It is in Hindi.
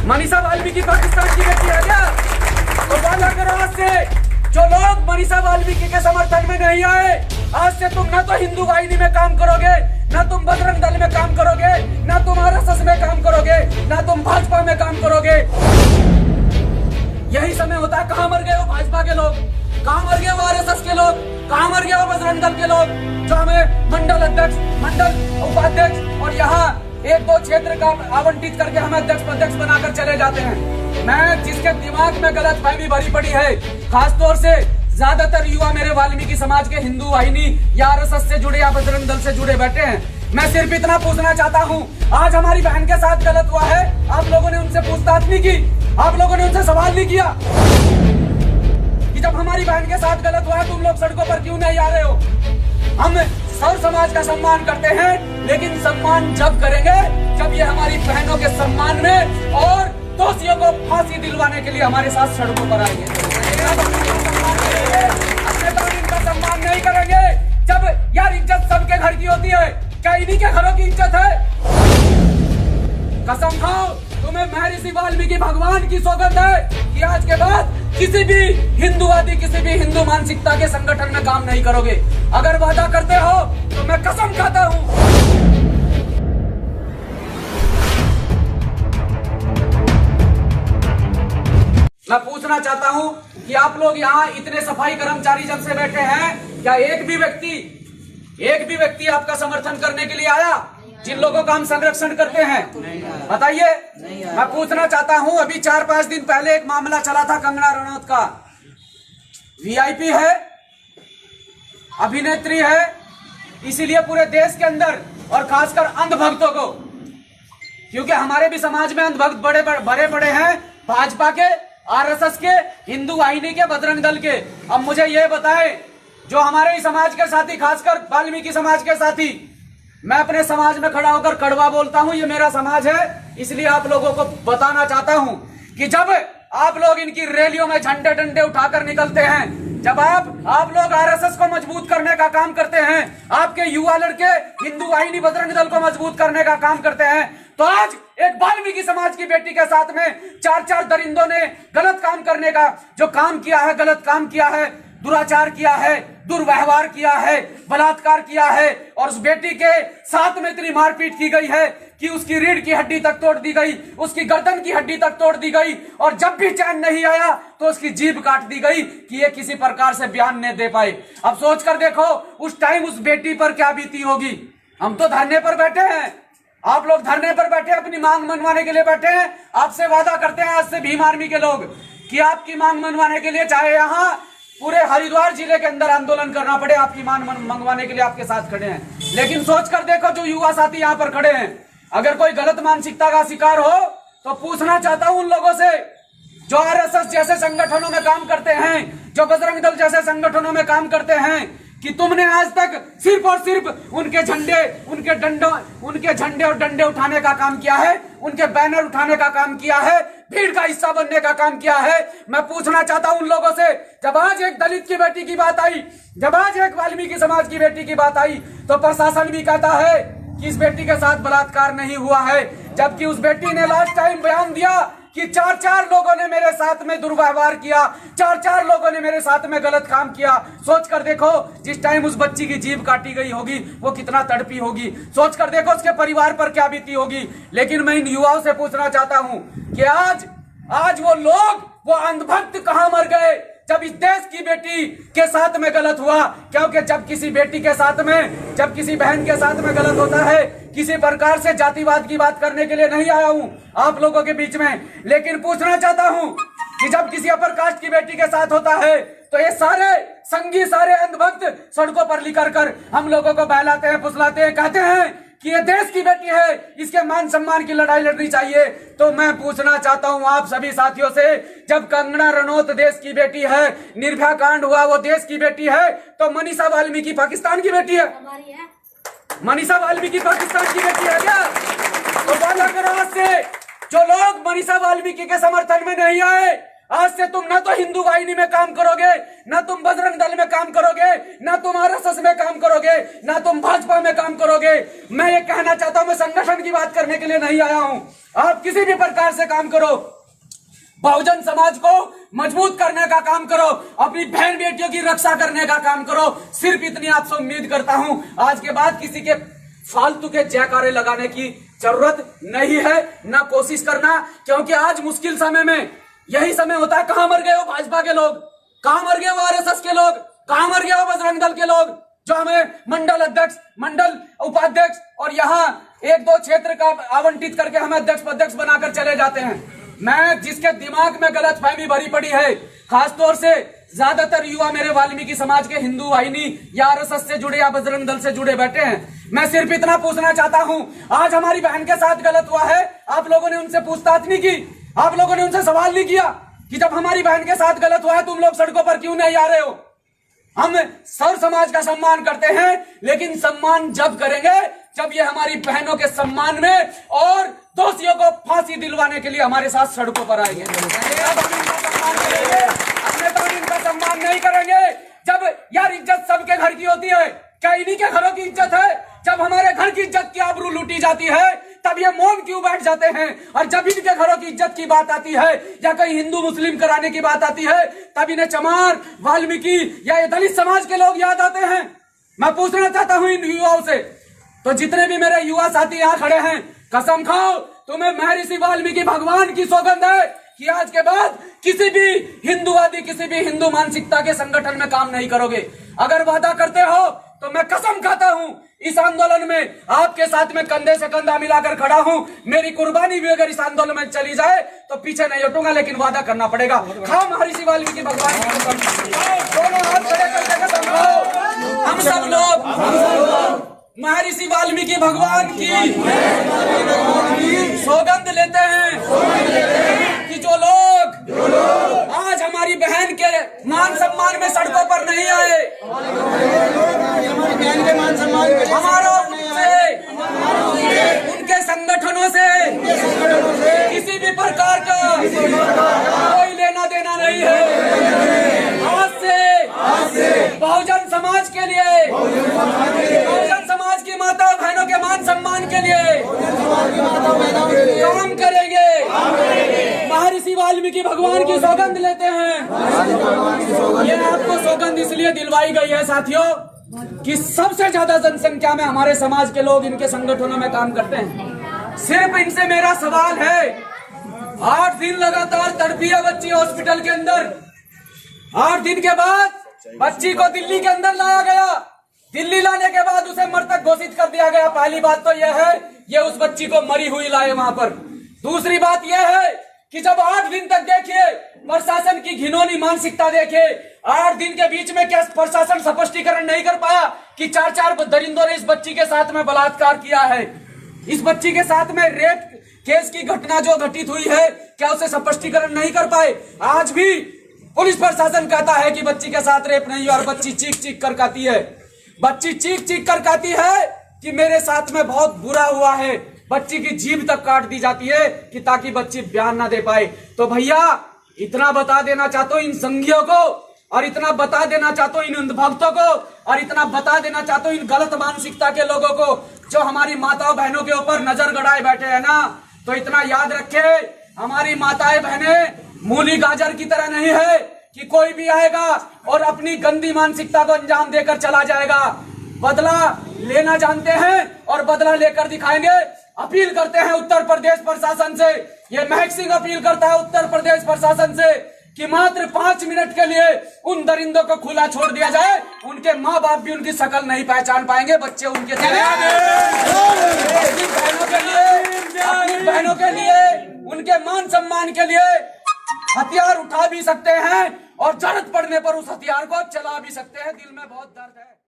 मनीषा वाल्मीकि पाकिस्तान की बेटी है क्या? तो वादा करो आज से, जो लोग मनीषा वाल्मीकि के समर्थन में नहीं आए, आज से तुम ना तो हिंदू वाहिनी में काम करोगे, ना तुम बजरंग दल में काम करोगे, ना तुम आरएसएस में काम करोगे, ना तुम भाजपा में काम करोगे। यही समय होता है। कहां मर गए वो भाजपा के लोग, कहां मर गए वो आरएसएस के लोग, कहां मर गए वो बजरंग दल के लोग, जो हमें मंडल अध्यक्ष, मंडल उपाध्यक्ष और यहाँ एक दो क्षेत्र का आवंटित करके हमें अध्यक्ष प्रत्यक्ष बनाकर चले जाते हैं। मैं जिसके दिमाग में गलतफहमी भरी पड़ी है, खासतौर से ज्यादातर युवा मेरे वाल्मीकि समाज के हिंदू वाहिनी या आरएसएस से जुड़े या बजरंग दल से जुड़े बैठे हैं। मैं सिर्फ इतना पूछना चाहता हूं, आज हमारी बहन के साथ गलत हुआ है, आप लोगों ने उनसे पूछताछ नहीं की, आप लोगों ने उनसे सवाल नहीं किया कि जब हमारी बहन के साथ गलत हुआ है तुम लोग सड़कों पर क्यों नहीं आ रहे हो? हम सर्व समाज का सम्मान करते हैं, लेकिन सम्मान जब करेंगे जब ये हमारी बहनों के सम्मान में और दोषियों को फांसी दिलवाने के लिए हमारे साथ सड़कों पर आएंगे। अपने कानून का सम्मान नहीं करेंगे। जब यार इज्जत सबके घर की होती है, क्या इन्हीं के घरों की इज्जत है? कसम खाओ, तुम्हें महर्षि वाल्मीकि भगवान की सौगंध है कि आज के बाद किसी भी हिंदूवादी, किसी भी हिंदू मानसिकता के संगठन में काम नहीं करोगे। अगर वादा करते हो तो मैं कसम खाता हूं। मैं पूछना चाहता हूं कि आप लोग यहाँ इतने सफाई कर्मचारी जब से बैठे हैं, क्या एक भी व्यक्ति आपका समर्थन करने के लिए आया? जिन लोगों का हम संरक्षण करते हैं, बताइए। मैं पूछना चाहता हूं, अभी 4-5 दिन पहले एक मामला चला था कंगना रनौत का। वीआईपी है, अभिनेत्री है, इसीलिए पूरे देश के अंदर और खासकर अंधभक्तों को, क्योंकि हमारे भी समाज में अंधभक्त बड़े बड़े हैं, भाजपा के, आरएसएस के, हिंदू वाहिनी के, बजरंग दल के। अब मुझे यह बताएं, जो हमारे ही समाज के साथी, खासकर वाल्मीकि समाज के साथी, मैं अपने समाज में खड़ा होकर कड़वा बोलता हूं, ये मेरा समाज है, इसलिए आप लोगों को बताना चाहता हूं कि जब आप लोग इनकी रैलियों में झंडे डंडे उठाकर निकलते हैं, जब आप लोग आरएसएस को मजबूत करने का काम करते हैं, आपके युवा लड़के हिंदू वाहिनी बजरंग दल को मजबूत करने का काम करते हैं, तो आज एक वाल्मीकि समाज की बेटी के साथ में 4 दरिंदों ने गलत काम करने का जो काम किया है, गलत काम किया है, दुराचार किया है, दुर्व्यवहार किया है, बलात्कार किया है, और उस बेटी के साथ में इतनी मारपीट की गई है कि उसकी रीढ़ की हड्डी तक तोड़ दी गई, उसकी गर्दन की हड्डी तक तोड़ दी गई, और जब भी चैन नहीं आया तो उसकी जीभ काट दी गई कि ये किसी प्रकार से बयान नहीं दे पाए। अब सोच कर देखो उस टाइम उस बेटी पर क्या बीती होगी। हम तो धरने पर बैठे हैं, आप लोग धरने पर बैठे अपनी मांग मनवाने के लिए बैठे हैं। आपसे वादा करते हैं आज से भीम आर्मी के लोग कि आपकी मांग मनवाने के लिए, चाहे यहाँ पूरे हरिद्वार जिले के अंदर आंदोलन करना पड़े, आपकी मांग मंगवाने के लिए आपके साथ खड़े हैं। लेकिन सोच कर देखो, जो युवा साथी यहाँ पर खड़े हैं, अगर कोई गलत मानसिकता का शिकार हो तो पूछना चाहता हूं उन लोगों से जो आरएसएस जैसे संगठनों में काम करते हैं, जो बजरंग दल जैसे संगठनों में काम करते हैं, कि तुमने आज तक सिर्फ और सिर्फ उनके झंडे और डंडे उठाने का काम किया है, उनके बैनर उठाने का काम किया है, भीड़ का हिस्सा बनने का काम किया है। मैं पूछना चाहता हूं उन लोगों से, जब आज एक दलित की बेटी की बात आई, जब आज एक वाल्मीकि समाज की बेटी की बात आई, तो प्रशासन भी कहता है कि इस बेटी के साथ बलात्कार नहीं हुआ है, जबकि उस बेटी ने लास्ट टाइम बयान दिया कि 4 लोगों ने मेरे साथ में दुर्व्यवहार किया, 4 लोगों ने मेरे साथ में गलत काम किया। सोच कर देखो जिस टाइम उस बच्ची की जीभ काटी गई होगी वो कितना तड़पी होगी, सोच कर देखो उसके परिवार पर क्या बीती होगी। लेकिन मैं इन युवाओं से पूछना चाहता हूं कि आज वो लोग, वो अंधभक्त कहां मर गए जब इस देश की बेटी के साथ में गलत हुआ? क्योंकि जब किसी बेटी के साथ में, जब किसी बहन के साथ में गलत होता है, किसी प्रकार से जातिवाद की बात करने के लिए नहीं आया हूं आप लोगों के बीच में, लेकिन पूछना चाहता हूं कि जब किसी अपर कास्ट की बेटी के साथ होता है तो ये सारे संगी, सारे अंधभक्त सड़कों पर लिकर कर हम लोगों को बहलाते हैं, फुसलाते हैं, कहते हैं कि ये देश की बेटी है, इसके मान सम्मान की लड़ाई लड़नी चाहिए। तो मैं पूछना चाहता हूं आप सभी साथियों से, जब कंगना रनौत देश की बेटी है, निर्भया कांड हुआ वो देश की बेटी है, तो मनीषा वाल्मीकि पाकिस्तान की बेटी है? मनीषा वाल्मीकि पाकिस्तान की बेटी है क्या? तो वादा करो आज से, जो लोग मनीषा वाल्मीकि के समर्थन में नहीं आए, आज से तुम ना तो हिंदू वाहिनी में काम करोगे, ना तुम बजरंग दल में काम करोगे, ना तुम आरएसएस में काम करोगे, ना तुम भाजपा में काम करोगे। मैं ये कहना चाहता हूं, मैं संगठन की बात करने के लिए नहीं आया हूं। आप किसी भी प्रकार से काम करो, बहुजन समाज को मजबूत करने का काम करो, अपनी बहन बेटियों की रक्षा करने का काम करो। सिर्फ इतनी आपसे उम्मीद करता हूं। आज के बाद किसी के फालतू के जयकारे लगाने की जरूरत नहीं है, ना कोशिश करना, क्योंकि आज मुश्किल समय में यही समय होता है। कहां मर गए हो भाजपा के लोग, कहां मर गए हो आरएसएस के लोग, कहां मर गए हो बजरंग दल के लोग, जो हमें मंडल अध्यक्ष, मंडल उपाध्यक्ष और यहाँ एक दो क्षेत्र का आवंटित करके हमें अध्यक्ष बनाकर चले जाते हैं। मैं जिसके दिमाग में गलतफहमी भरी पड़ी है, खासतौर से ज्यादातर युवा मेरे वाल्मीकि समाज के हिंदू वाहिनी या आरएसएस से जुड़े या बजरंग दल से जुड़े बैठे हैं। मैं सिर्फ इतना पूछना चाहता हूं, आज हमारी बहन के साथ गलत हुआ है, आप लोगों ने उनसे पूछताछ नहीं की, आप लोगों ने उनसे सवाल नहीं किया कि जब हमारी बहन के साथ गलत हुआ है तुम लोग सड़कों पर क्यों नहीं आ रहे हो। हम सर्व समाज का सम्मान करते हैं, लेकिन सम्मान जब करेंगे जब ये हमारी बहनों के सम्मान में और दोषियों को फांसी दिलवाने के लिए हमारे साथ सड़कों पर आएंगे। अपने कानून का सम्मान नहीं करेंगे। जब यार इज्जत सबके घर की होती है, क्या इन्हीं के घरों की इज्जत है? जब हमारे घर की इज्जत की आबरू लूटी जाती है तब ये मौन क्यों बैठ जाते हैं? और जब इनके घरों की इज्जत की बात आती है या कहीं हिंदू मुस्लिम कराने की बात आती है तब इन्हें चमार, वाल्मीकि या ये दलित समाज के लोग याद आते हैं। मैं पूछना चाहता हूं इन युवाओं से, तो जितने भी मेरे युवा साथी यहाँ खड़े हैं, कसम खाओ तुम्हें महर्षि वाल्मीकि भगवान की सौगंध है कि आज के बाद किसी भी हिंदूवादी, किसी भी हिंदू मानसिकता के संगठन में काम नहीं करोगे। अगर वादा करते हो तो मैं कसम खाता हूं इस आंदोलन में आपके साथ में कंधे से कंधा मिलाकर खड़ा हूं। मेरी कुर्बानी भी अगर इस आंदोलन में चली जाए तो पीछे नहीं हटूंगा, लेकिन वादा करना पड़ेगा। खाओ महर्षि वाल्मीकि भगवान की कसम, दोनों हाथ खड़े करके कसम खाओ। हम सब लोग महर्षि वाल्मीकि भगवान की सौगंध लेते हैं कि जो लोग आज हमारी बहन के मान सम्मान में सड़कों पर नहीं आए, हमारा उनके संगठनों से किसी भी प्रकार का कोई लेना देना नहीं है। आज से बहुजन समाज के लिए, बहुजन समाज की माता बहनों के मान सम्मान के लिए काम करेंगे। महर्षि वाल्मीकि भगवान की सौगंध लेते हैं। ये आपको सौगंध इसलिए दिलवाई गई है साथियों कि सबसे ज्यादा जनसंख्या में हमारे समाज के लोग इनके संगठनों में काम करते हैं। सिर्फ इनसे मेरा सवाल है, 8 दिन लगातार तड़पी है बच्ची हॉस्पिटल के अंदर, 8 दिन के बाद बच्ची को दिल्ली के अंदर लाया गया। दिल्ली लाने के बाद उसे मृतक घोषित कर दिया गया। पहली बात तो यह है, ये उस बच्ची को मरी हुई लाए वहां पर। दूसरी बात यह है कि जब 8 दिन तक देखिए प्रशासन की घिनौनी मानसिकता देखिए, 8 दिन के बीच में क्या प्रशासन स्पष्टीकरण नहीं कर पाया कि 4 दरिंदों ने इस बच्ची के साथ में बलात्कार किया है, इस बच्ची के साथ में रेप केस की घटना जो घटित हुई है, क्या उसे स्पष्टीकरण नहीं कर पाए? आज भी पुलिस प्रशासन कहता है कि बच्ची के साथ रेप नहीं, और बच्ची चीख चीख कर कहती है, बच्ची चीख चीख कर कहती है कि मेरे साथ में बहुत बुरा हुआ है। बच्ची की जीभ तक काट दी जाती है कि ताकि बच्ची बयान ना दे पाए। तो भैया इतना बता देना चाहता हूं इन संघियों को, और इतना बता देना चाहता हूं इन अंधभक्तों को, और इतना बता देना चाहता हूं इन गलत मानसिकता के लोगों को जो हमारी माताओं बहनों के ऊपर नजर गड़ाए बैठे हैं ना। तो इतना याद रखे, हमारी माताएं बहनें मूली गाजर की तरह नहीं है कि कोई भी आएगा और अपनी गंदी मानसिकता को अंजाम देकर चला जाएगा। बदला लेना जानते हैं और बदला लेकर दिखाएंगे। अपील करते हैं उत्तर प्रदेश प्रशासन से, ये महक सिंह अपील करता है उत्तर प्रदेश प्रशासन से कि मात्र 5 मिनट के लिए उन दरिंदों को खुला छोड़ दिया जाए। उनके माँ बाप भी उनकी शक्ल नहीं पहचान पाएंगे, बच्चे उनके बहनों के लिए, उनके मान सम्मान के लिए हथियार उठा भी सकते हैं और जरूरत पड़ने पर उस हथियार को चला भी सकते हैं। दिल में बहुत दर्द है।